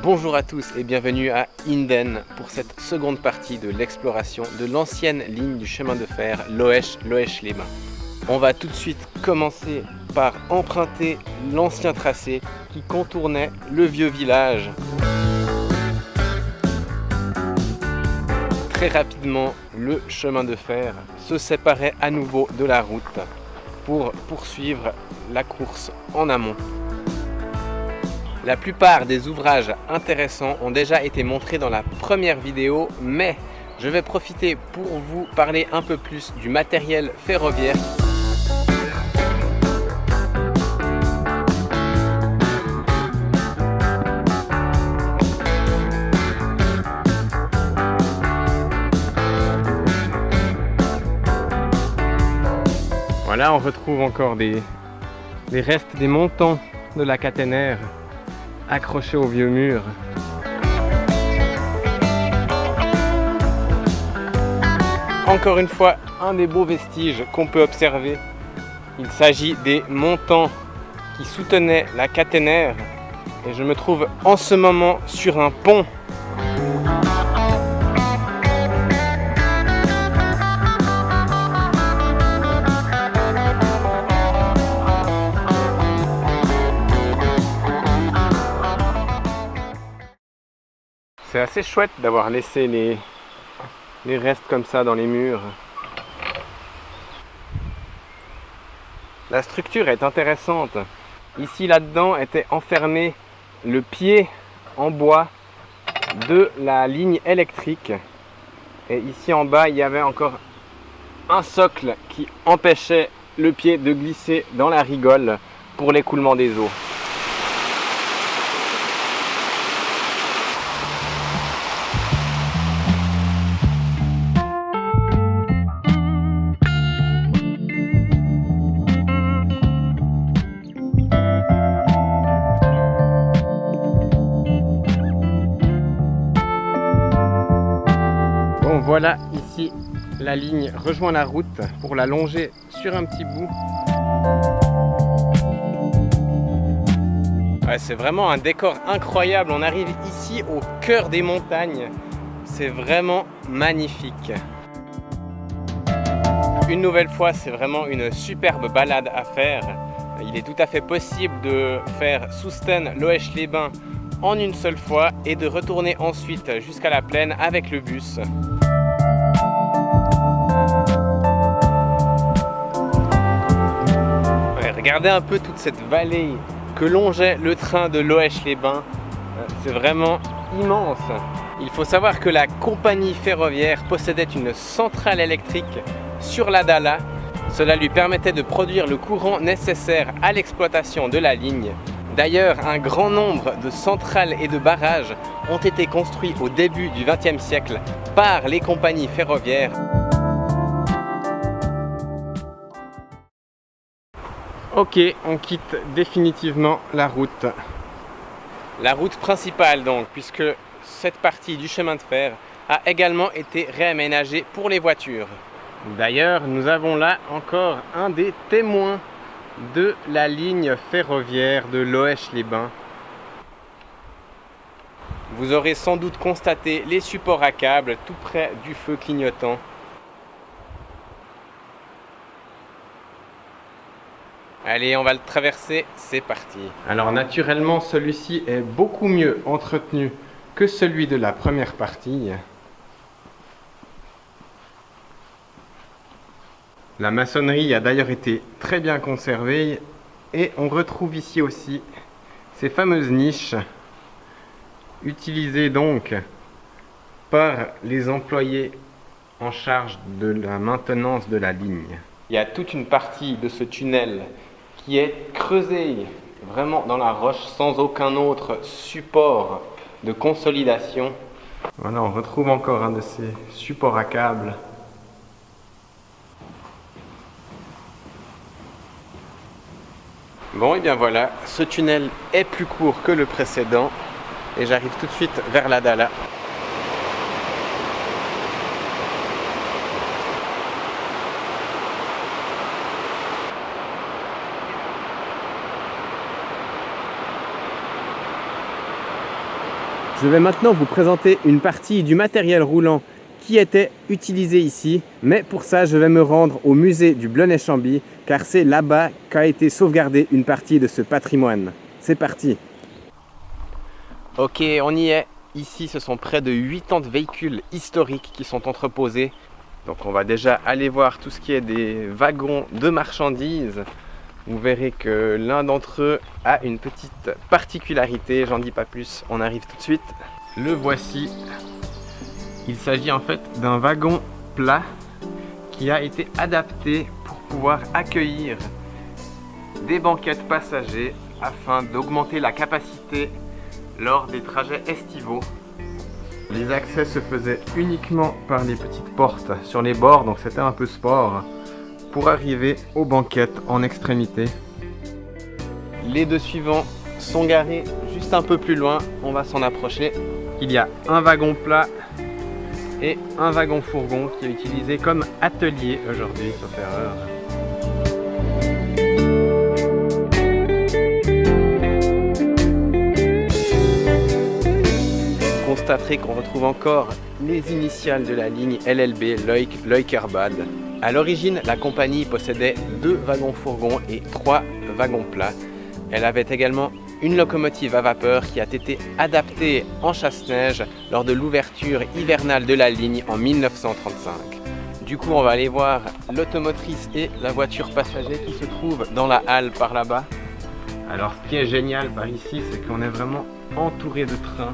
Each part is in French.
Bonjour à tous et bienvenue à Inden pour cette seconde partie de l'exploration de l'ancienne ligne du chemin de fer Loèche-les-Bains. On va tout de suite commencer par emprunter l'ancien tracé qui contournait le vieux village. Très rapidement, le chemin de fer se séparait à nouveau de la route pour poursuivre la course en amont. La plupart des ouvrages intéressants ont déjà été montrés dans la première vidéo, mais je vais profiter pour vous parler un peu plus du matériel ferroviaire. Voilà, on retrouve encore des restes des montants de la caténaire accrochés au vieux mur. Encore une fois, un des beaux vestiges qu'on peut observer. Il s'agit des montants qui soutenaient la caténaire et je me trouve en ce moment sur un pont. C'est assez chouette d'avoir laissé les restes comme ça dans les murs. La structure est intéressante. Ici, là-dedans, était enfermé le pied en bois de la ligne électrique. Et ici en bas, il y avait encore un socle qui empêchait le pied de glisser dans la rigole pour l'écoulement des eaux. Voilà, ici, la ligne rejoint la route pour la longer sur un petit bout. Ouais, c'est vraiment un décor incroyable. On arrive ici au cœur des montagnes. C'est vraiment magnifique. Une nouvelle fois, c'est vraiment une superbe balade à faire. Il est tout à fait possible de faire Soesten-Loèche-les-Bains en une seule fois et de retourner ensuite jusqu'à la plaine avec le bus. Regardez un peu toute cette vallée que longeait le train de Loèche-les-Bains. C'est vraiment immense. Il faut savoir que la compagnie ferroviaire possédait une centrale électrique sur la Dala. Cela lui permettait de produire le courant nécessaire à l'exploitation de la ligne. D'ailleurs, un grand nombre de centrales et de barrages ont été construits au début du XXe siècle par les compagnies ferroviaires. Ok, on quitte définitivement la route. La route principale donc, puisque cette partie du chemin de fer a également été réaménagée pour les voitures. D'ailleurs, nous avons là encore un des témoins de la ligne ferroviaire de Loèche-les-Bains. Vous aurez sans doute constaté les supports à câbles tout près du feu clignotant. Allez, on va le traverser, c'est parti. Alors naturellement, celui-ci est beaucoup mieux entretenu que celui de la première partie. La maçonnerie a d'ailleurs été très bien conservée et on retrouve ici aussi ces fameuses niches utilisées donc par les employés en charge de la maintenance de la ligne. Il y a toute une partie de ce tunnel qui est creusée vraiment dans la roche sans aucun autre support de consolidation. Voilà, on retrouve encore un de ces supports à câbles. Bon, et bien voilà, ce tunnel est plus court que le précédent et j'arrive tout de suite vers la Dala. Je vais maintenant vous présenter une partie du matériel roulant qui était utilisé ici, mais pour ça je vais me rendre au musée du Blonay-Chambly car c'est là-bas qu'a été sauvegardée une partie de ce patrimoine. C'est parti! Ok, on y est. Ici ce sont près de 80 véhicules historiques qui sont entreposés. Donc on va déjà aller voir tout ce qui est des wagons de marchandises. Vous verrez que l'un d'entre eux a une petite particularité, j'en dis pas plus, on arrive tout de suite. Le voici. Il s'agit en fait d'un wagon plat qui a été adapté pour pouvoir accueillir des banquettes passagers afin d'augmenter la capacité lors des trajets estivaux. Les accès se faisaient uniquement par les petites portes sur les bords, donc c'était un peu sport, pour arriver aux banquettes en extrémité. Les deux suivants sont garés juste un peu plus loin, on va s'en approcher. Il y a un wagon plat et un wagon fourgon qui est utilisé comme atelier aujourd'hui, sauf erreur. Vous constaterez qu'on retrouve encore les initiales de la ligne LLB, Leukerbad. A l'origine, la compagnie possédait 2 wagons fourgons et 3 wagons plats. Elle avait également une locomotive à vapeur qui a été adaptée en chasse-neige lors de l'ouverture hivernale de la ligne en 1935. Du coup, on va aller voir l'automotrice et la voiture passager qui se trouvent dans la halle par là-bas. Alors, ce qui est génial par ici, c'est qu'on est vraiment entouré de trains.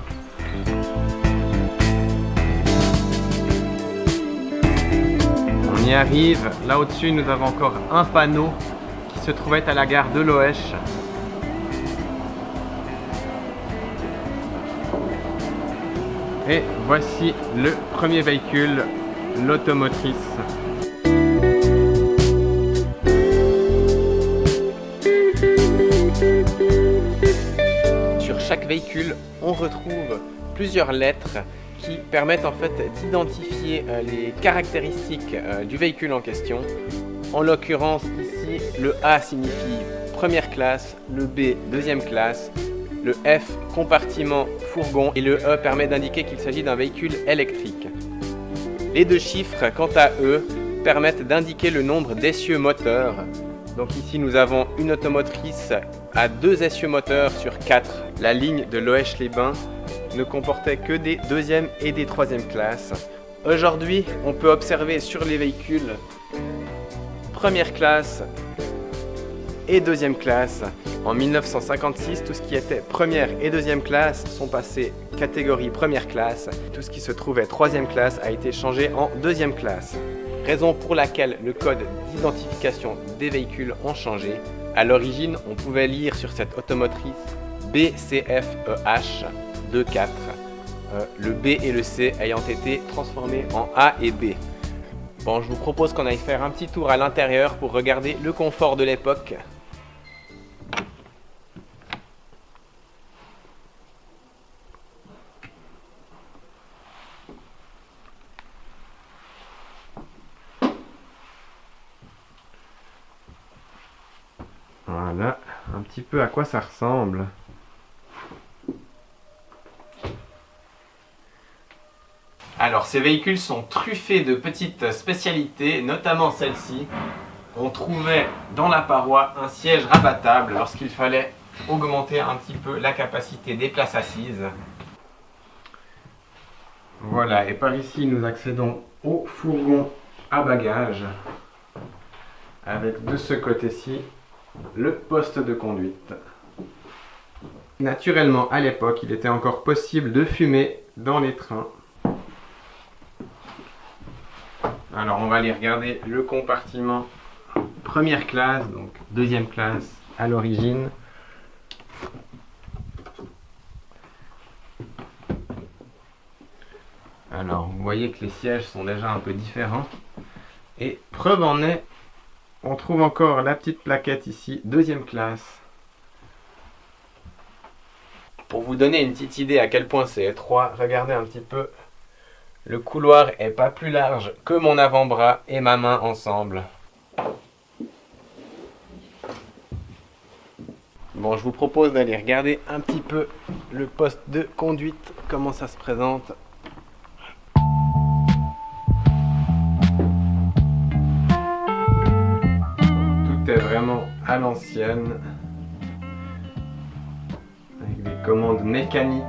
On y arrive. Là au-dessus, nous avons encore un panneau qui se trouvait à la gare de Loèche. Et voici le premier véhicule, l'automotrice. Sur chaque véhicule, on retrouve plusieurs lettres qui permettent en fait d'identifier les caractéristiques du véhicule en question. En l'occurrence ici, le A signifie première classe, le B deuxième classe, le F compartiment fourgon et le E permet d'indiquer qu'il s'agit d'un véhicule électrique. Les deux chiffres, quant à eux, permettent d'indiquer le nombre d'essieux moteurs. Donc ici nous avons une automotrice à 2 essieux moteurs sur 4. La ligne de Loèche-les-Bains ne comportait que des 2e et des 3e classes. Aujourd'hui, on peut observer sur les véhicules première classe et 2e classe. En 1956, tout ce qui était première et 2e classe sont passés catégorie première classe. Tout ce qui se trouvait 3e classe a été changé en 2e classe. Raison pour laquelle le code d'identification des véhicules ont changé. À l'origine, on pouvait lire sur cette automotrice BCFEH 24, le B et le C ayant été transformés en A et B. Bon, je vous propose qu'on aille faire un petit tour à l'intérieur pour regarder le confort de l'époque. Voilà, un petit peu à quoi ça ressemble. Alors, ces véhicules sont truffés de petites spécialités, notamment celle-ci. On trouvait dans la paroi un siège rabattable lorsqu'il fallait augmenter un petit peu la capacité des places assises. Voilà, et par ici, nous accédons au fourgon à bagages avec de ce côté-ci le poste de conduite. Naturellement, à l'époque, il était encore possible de fumer dans les trains. Alors, on va aller regarder le compartiment première classe, donc 2e classe à l'origine. Alors, vous voyez que les sièges sont déjà un peu différents. Et preuve en est, on trouve encore la petite plaquette ici, 2e classe. Pour vous donner une petite idée à quel point c'est étroit, regardez un petit peu. Le couloir est pas plus large que mon avant-bras et ma main ensemble. Bon, je vous propose d'aller regarder un petit peu le poste de conduite, comment ça se présente. Tout est vraiment à l'ancienne, avec des commandes mécaniques.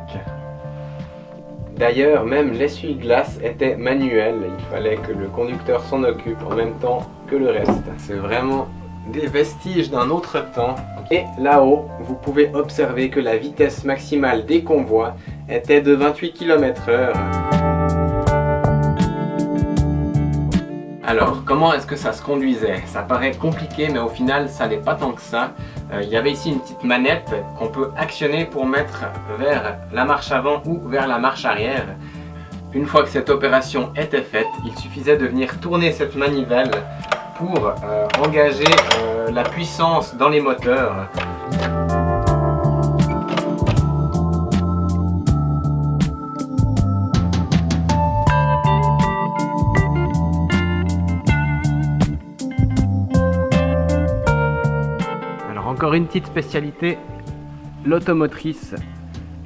D'ailleurs, même l'essuie-glace était manuel, il fallait que le conducteur s'en occupe en même temps que le reste. C'est vraiment des vestiges d'un autre temps. Et là-haut, vous pouvez observer que la vitesse maximale des convois était de 28 km/h. Alors, comment est-ce que ça se conduisait? Ça paraît compliqué, mais au final, ça n'est pas tant que ça. Il y avait ici une petite manette qu'on peut actionner pour mettre vers la marche avant ou vers la marche arrière. Une fois que cette opération était faite, il suffisait de venir tourner cette manivelle pour engager la puissance dans les moteurs. Encore une petite spécialité, l'automotrice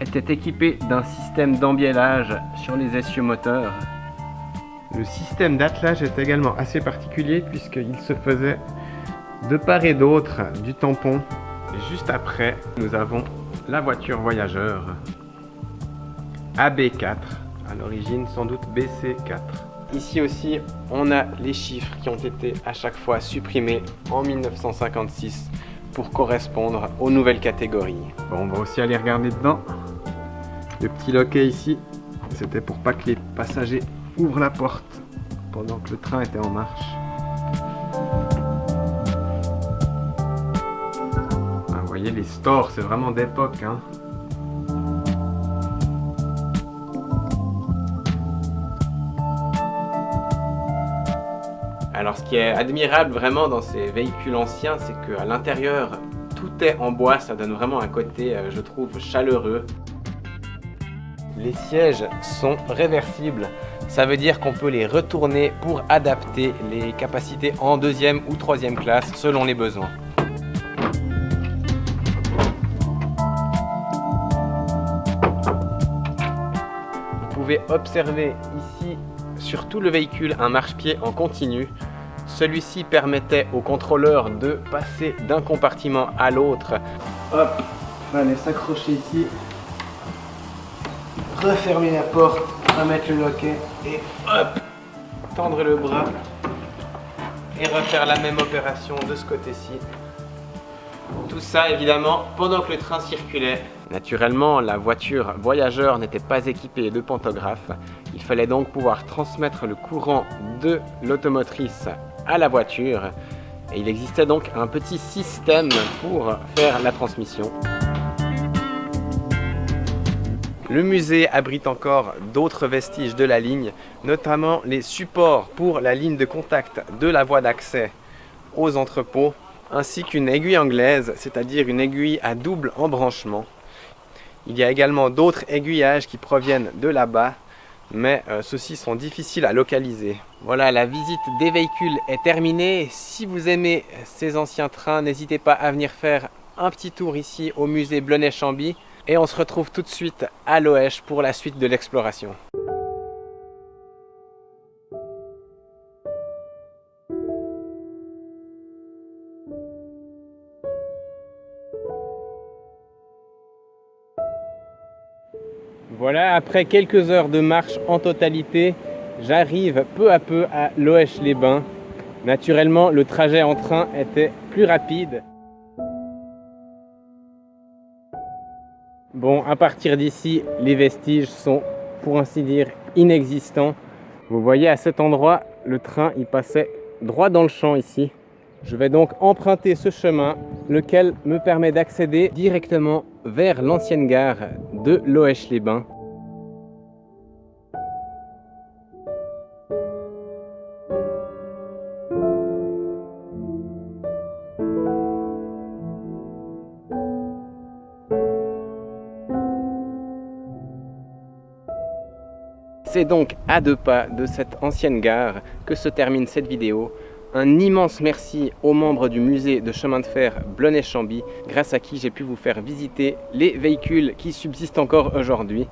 était équipée d'un système d'embiellage sur les essieux moteurs. Le système d'attelage est également assez particulier puisqu'il se faisait de part et d'autre du tampon. Et juste après, nous avons la voiture voyageur AB4, à l'origine sans doute BC4. Ici aussi, on a les chiffres qui ont été à chaque fois supprimés en 1956 pour correspondre aux nouvelles catégories. Bon, on va aussi aller regarder dedans. Le petit loquet ici, c'était pour pas que les passagers ouvrent la porte pendant que le train était en marche. Ah, vous voyez, les stores, c'est vraiment d'époque, hein. Alors ce qui est admirable vraiment dans ces véhicules anciens, c'est qu'à l'intérieur, tout est en bois, ça donne vraiment un côté, je trouve, chaleureux. Les sièges sont réversibles, ça veut dire qu'on peut les retourner pour adapter les capacités en deuxième ou troisième classe selon les besoins. Vous pouvez observer ici sur tout le véhicule un marchepied en continu. Celui-ci permettait au contrôleur de passer d'un compartiment à l'autre. Hop, fallait s'accrocher ici, refermer la porte, remettre le loquet et hop, tendre le bras et refaire la même opération de ce côté-ci. Tout ça évidemment pendant que le train circulait. Naturellement, la voiture voyageur n'était pas équipée de pantographe. Il fallait donc pouvoir transmettre le courant de l'automotrice à la voiture. Et il existait donc un petit système pour faire la transmission. Le musée abrite encore d'autres vestiges de la ligne, notamment les supports pour la ligne de contact de la voie d'accès aux entrepôts, ainsi qu'une aiguille anglaise, c'est-à-dire une aiguille à double embranchement. Il y a également d'autres aiguillages qui proviennent de là-bas, mais ceux-ci sont difficiles à localiser. Voilà, la visite des véhicules est terminée. Si vous aimez ces anciens trains, n'hésitez pas à venir faire un petit tour ici au musée Blonay-Chambly. Et on se retrouve tout de suite à Loèche pour la suite de l'exploration. Voilà, après quelques heures de marche en totalité, j'arrive peu à peu à Loèche-les-Bains. Naturellement, le trajet en train était plus rapide. Bon, à partir d'ici, les vestiges sont, pour ainsi dire, inexistants. Vous voyez, à cet endroit, le train, il passait droit dans le champ ici. Je vais donc emprunter ce chemin, lequel me permet d'accéder directement vers l'ancienne gare de Loèche-les-Bains. C'est donc à 2 pas de cette ancienne gare que se termine cette vidéo, Un immense merci aux membres du musée de chemin de fer Blonay-Chambly, grâce à qui j'ai pu vous faire visiter les véhicules qui subsistent encore aujourd'hui.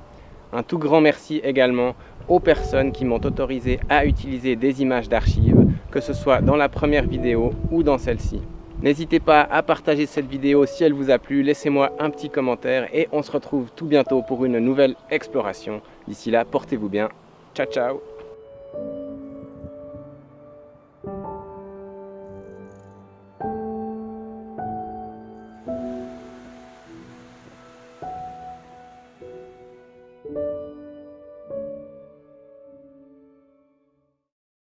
Un tout grand merci également aux personnes qui m'ont autorisé à utiliser des images d'archives, que ce soit dans la première vidéo ou dans celle-ci. N'hésitez pas à partager cette vidéo si elle vous a plu, laissez-moi un petit commentaire et on se retrouve tout bientôt pour une nouvelle exploration. D'ici là, portez-vous bien. Ciao ciao.